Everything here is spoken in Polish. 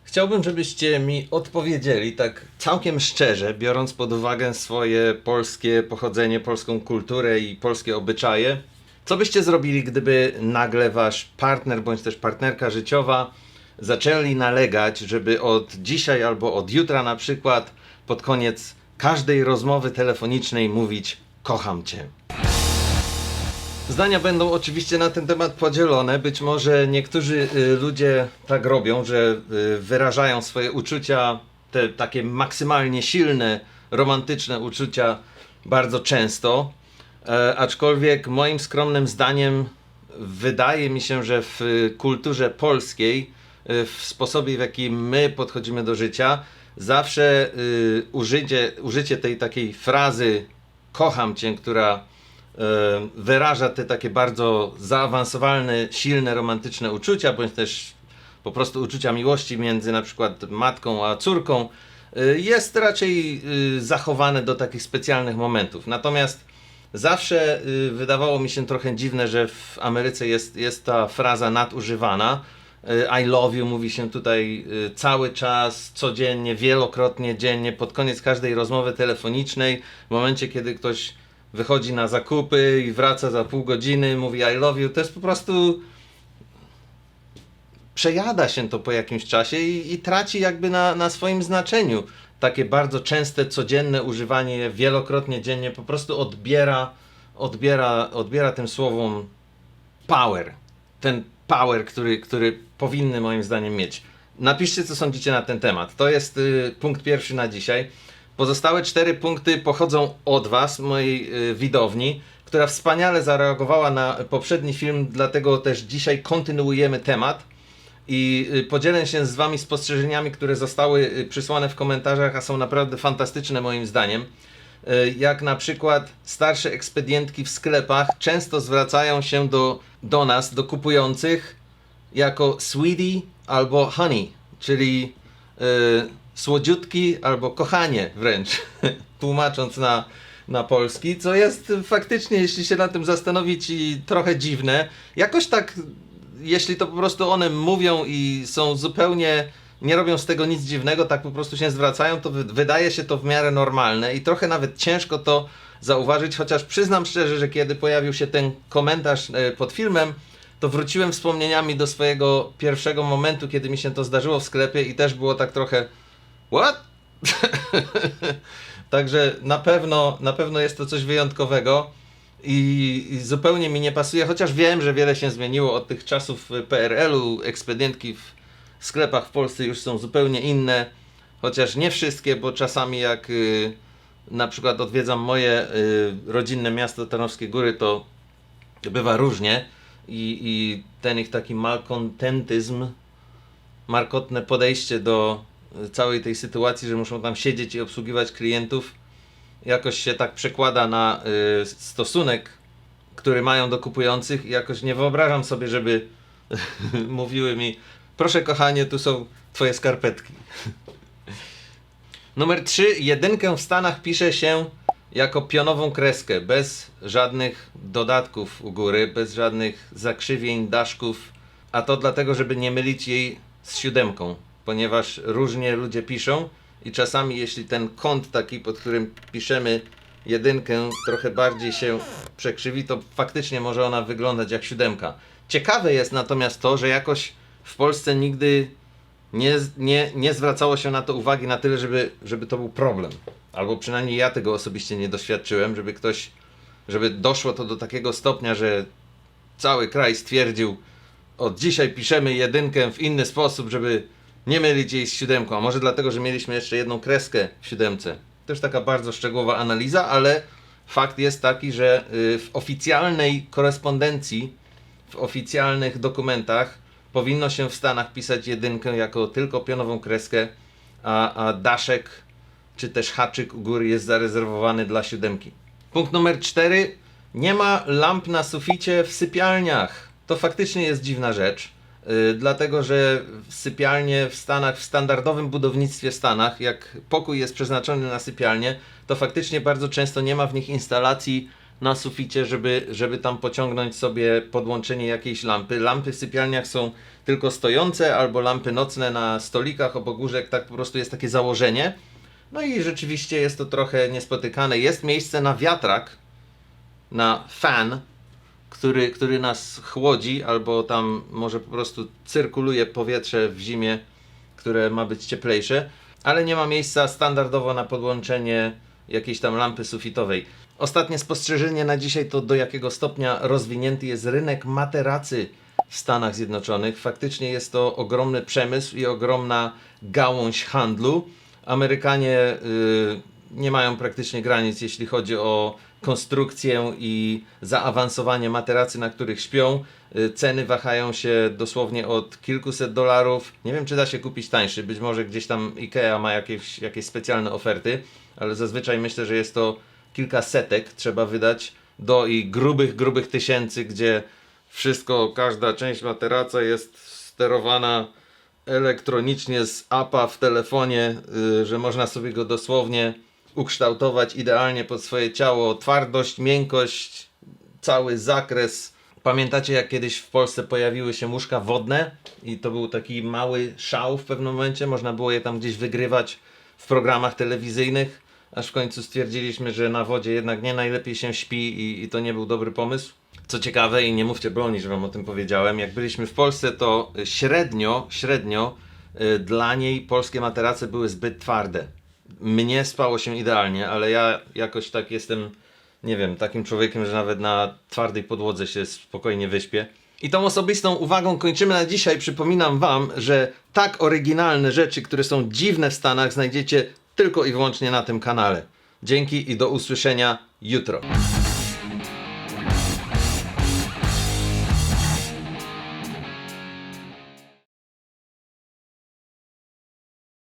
Chciałbym, żebyście mi odpowiedzieli tak całkiem szczerze, biorąc pod uwagę swoje polskie pochodzenie, polską kulturę i polskie obyczaje. Co byście zrobili, gdyby nagle wasz partner bądź też partnerka życiowa zaczęli nalegać, żeby od dzisiaj albo od jutra na przykład pod koniec każdej rozmowy telefonicznej mówić kocham cię? Zdania będą oczywiście na ten temat podzielone. Być może niektórzy ludzie tak robią, że wyrażają swoje uczucia, te takie maksymalnie silne, romantyczne uczucia bardzo często. Aczkolwiek moim skromnym zdaniem wydaje mi się, że w kulturze polskiej, w sposobie w jaki my podchodzimy do życia, zawsze użycie tej takiej frazy kocham cię, która wyraża te takie bardzo zaawansowane, silne, romantyczne uczucia, bądź też po prostu uczucia miłości między na przykład matką a córką, jest raczej zachowane do takich specjalnych momentów. Natomiast zawsze wydawało mi się trochę dziwne, że w Ameryce jest ta fraza nadużywana. I love you mówi się tutaj cały czas, codziennie, wielokrotnie, dziennie, pod koniec każdej rozmowy telefonicznej, w momencie kiedy ktoś wychodzi na zakupy i wraca za pół godziny, mówi I love you, to jest po prostu... Przejada się to po jakimś czasie i traci jakby na swoim znaczeniu. Takie bardzo częste, codzienne używanie je wielokrotnie dziennie po prostu odbiera tym słowom power. Ten power, który powinny moim zdaniem mieć. Napiszcie, co sądzicie na ten temat. To jest punkt pierwszy na dzisiaj. Pozostałe 4 punkty pochodzą od was, mojej widowni, która wspaniale zareagowała na poprzedni film, dlatego też dzisiaj kontynuujemy temat i podzielę się z wami spostrzeżeniami, które zostały przysłane w komentarzach, a są naprawdę fantastyczne moim zdaniem. Jak na przykład starsze ekspedientki w sklepach często zwracają się do nas, do kupujących, jako sweetie albo honey, czyli słodziutki albo kochanie wręcz, tłumacząc na polski, co jest faktycznie, jeśli się nad tym zastanowić, i trochę dziwne. Jakoś tak, jeśli to po prostu one mówią i są zupełnie, nie robią z tego nic dziwnego, tak po prostu się zwracają, to wydaje się to w miarę normalne i trochę nawet ciężko to zauważyć, chociaż przyznam szczerze, że kiedy pojawił się ten komentarz pod filmem, to wróciłem wspomnieniami do swojego pierwszego momentu, kiedy mi się to zdarzyło w sklepie i też było tak trochę what? Także na pewno jest to coś wyjątkowego i zupełnie mi nie pasuje, chociaż wiem, że wiele się zmieniło od tych czasów PRL-u. Ekspedientki w sklepach w Polsce już są zupełnie inne, chociaż nie wszystkie, bo czasami jak na przykład odwiedzam moje rodzinne miasto Tarnowskie Góry, to bywa różnie i ten ich taki malkontentyzm, markotne podejście do całej tej sytuacji, że muszą tam siedzieć i obsługiwać klientów, jakoś się tak przekłada na stosunek, który mają do kupujących, i jakoś nie wyobrażam sobie, żeby mówiły mi proszę kochanie, tu są twoje skarpetki. Numer 3. Jedynkę w Stanach pisze się jako pionową kreskę, bez żadnych dodatków u góry, bez żadnych zakrzywień, daszków, a to dlatego, żeby nie mylić jej z 7, ponieważ różnie ludzie piszą i czasami jeśli ten kąt taki, pod którym piszemy jedynkę, trochę bardziej się przekrzywi, to faktycznie może ona wyglądać jak 7. Ciekawe jest natomiast to, że jakoś w Polsce nigdy nie zwracało się na to uwagi na tyle, żeby to był problem. Albo przynajmniej ja tego osobiście nie doświadczyłem, żeby doszło to do takiego stopnia, że cały kraj stwierdził, od dzisiaj piszemy jedynkę w inny sposób, żeby nie mylić jej z 7, a może dlatego, że mieliśmy jeszcze jedną kreskę w 7. To już taka bardzo szczegółowa analiza, ale fakt jest taki, że w oficjalnej korespondencji, w oficjalnych dokumentach powinno się w Stanach pisać jedynkę jako tylko pionową kreskę, a daszek czy też haczyk u góry jest zarezerwowany dla 7. Punkt numer 4. Nie ma lamp na suficie w sypialniach. To faktycznie jest dziwna rzecz, dlatego że sypialnie w Stanach, w standardowym budownictwie w Stanach, jak pokój jest przeznaczony na sypialnię, to faktycznie bardzo często nie ma w nich instalacji na suficie, żeby tam pociągnąć sobie podłączenie jakiejś lampy. Lampy w sypialniach są tylko stojące, albo lampy nocne na stolikach obok łóżek, tak po prostu jest takie założenie. No i rzeczywiście jest to trochę niespotykane. Jest miejsce na wiatrak, na fan, który nas chłodzi, albo tam może po prostu cyrkuluje powietrze w zimie, które ma być cieplejsze, ale nie ma miejsca standardowo na podłączenie jakiejś tam lampy sufitowej. Ostatnie spostrzeżenie na dzisiaj to do jakiego stopnia rozwinięty jest rynek materacy w Stanach Zjednoczonych. Faktycznie jest to ogromny przemysł i ogromna gałąź handlu. Amerykanie nie mają praktycznie granic, jeśli chodzi o konstrukcję i zaawansowanie materacy, na których śpią. Ceny wahają się dosłownie od kilkuset dolarów. Nie wiem, czy da się kupić tańszy. Być może gdzieś tam IKEA ma jakieś specjalne oferty, ale zazwyczaj myślę, że jest to kilka setek trzeba wydać do i grubych tysięcy, gdzie wszystko, każda część materaca jest sterowana elektronicznie z appa w telefonie, że można sobie go dosłownie ukształtować idealnie pod swoje ciało. Twardość, miękkość, cały zakres. Pamiętacie, jak kiedyś w Polsce pojawiły się łóżka wodne i to był taki mały szał w pewnym momencie, można było je tam gdzieś wygrywać w programach telewizyjnych, aż w końcu stwierdziliśmy, że na wodzie jednak nie najlepiej się śpi i to nie był dobry pomysł. Co ciekawe, i nie mówcie broni, że wam o tym powiedziałem, jak byliśmy w Polsce, to średnio dla niej polskie materace były zbyt twarde. Mnie spało się idealnie, ale ja jakoś tak jestem, nie wiem, takim człowiekiem, że nawet na twardej podłodze się spokojnie wyśpię. I tą osobistą uwagą kończymy na dzisiaj. Przypominam wam, że tak oryginalne rzeczy, które są dziwne w Stanach, znajdziecie tylko i wyłącznie na tym kanale. Dzięki i do usłyszenia jutro.